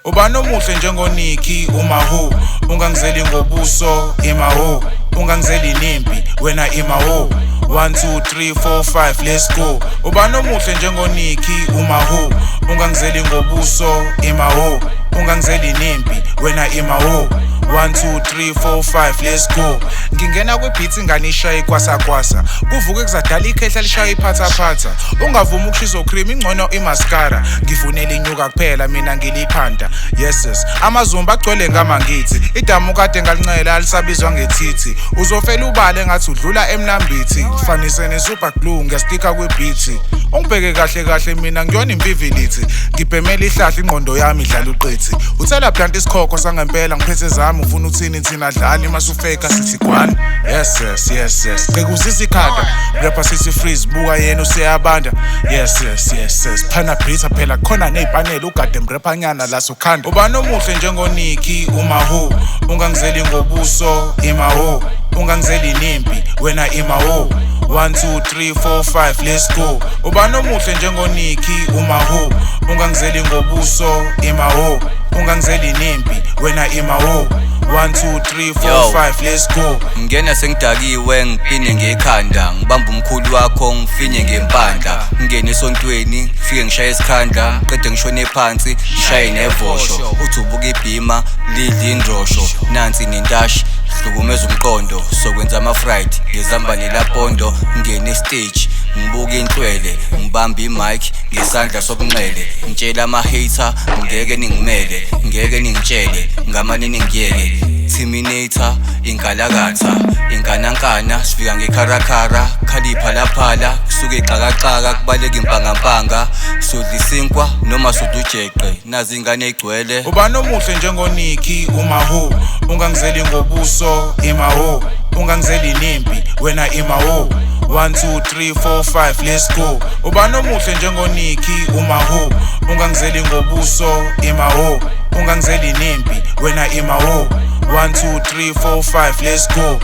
Ubani omuhle njengoNikki umaho, ungangizeli ngobuso imaho, ungangizeli nempi wena imaho. 1 2 3 4 5 let's go. Ubani omuhle njengoNikki umaho, ungangizeli ngobuso imaho, ungangizeli nempi wena imaho. 1 2 3 4 5 let's go. Ngingena kwebeats inganisha ikwasa kuvuke kuzadala ikhehla lishaya iphathaphatha. Ungavuma ukushisa ocream ingcono imascara. Ngifunela inyuka kuphela mina ngiliphanda. Yes amazumba agcwele ngamangithi. Idamu kade ngalincela alisabizwa ngethithi. Uzofela ubale ngathi udlula emnambithi. Fanise nesuper glue ngestika kwebeat. Ungibheke kahle mina ngiyona impivilithi. Ngibhemela ihlahla ingqondo yami idlala uqithi. Uthela plant isikhokho sangempela ngiphethe zami ufuna uthini thina dlali masufeka sithi kwana. Yes Qekuzisa ikhanda rapper sithi freeze buka yena useyabanda. Yes phana beat phela khona nezipanela ugade mrapper nyana la sokhanda. Ubani omuhle njengoNikki umaho, ungangizeli ngobuso imaho, ungangizeli nempi wena imaho. 1 2 3 4 5 let's go. Ubani omuhle njengoNikki umaho, ungangizeli ngobuso imaho, ungangizeli nempi wena imaho. 1 2 3 4 5 let's go. Ngena sengidakiwe ngiphinde ngekhanda, ngibamba umkhulu wakho ngifinye ngempandla. Ngene esontweni ngifike ngishaye isikhandla, qede ngishone phansi ngishaye nevosho. Uthi ubuka ibhima lidla indrosho, nansi nentashi hlukumeza umqondo. Sokwenza ama-fright ngezamba nelapondo, ngene stage ngibuka inhlwele, ngibamba imic ngesandla sokunxele. Ngitshela ama-hater ngeke ningimele, ngeke ningitshele ngamane ningiyeke. Terminator inkalakatha inkanankana sifika ngekharakara, khalipha laphala kusuke ixakaxaka kubaleka impangampanga. Sudla isinkwa noma sudla ujeqe nazi ingane egcwele. Ubani omuhle njengoNikki umaho, ungangizeli ngobuso imaho, ungangizeli nempi wena imaho. 1 2 3 4 5 let's go. Ubani omuhle njengoNikki umaho, ungangizeli ngobuso imaho, ungangizeli nempi wena imaho. 1 2 3 4 5 let's go.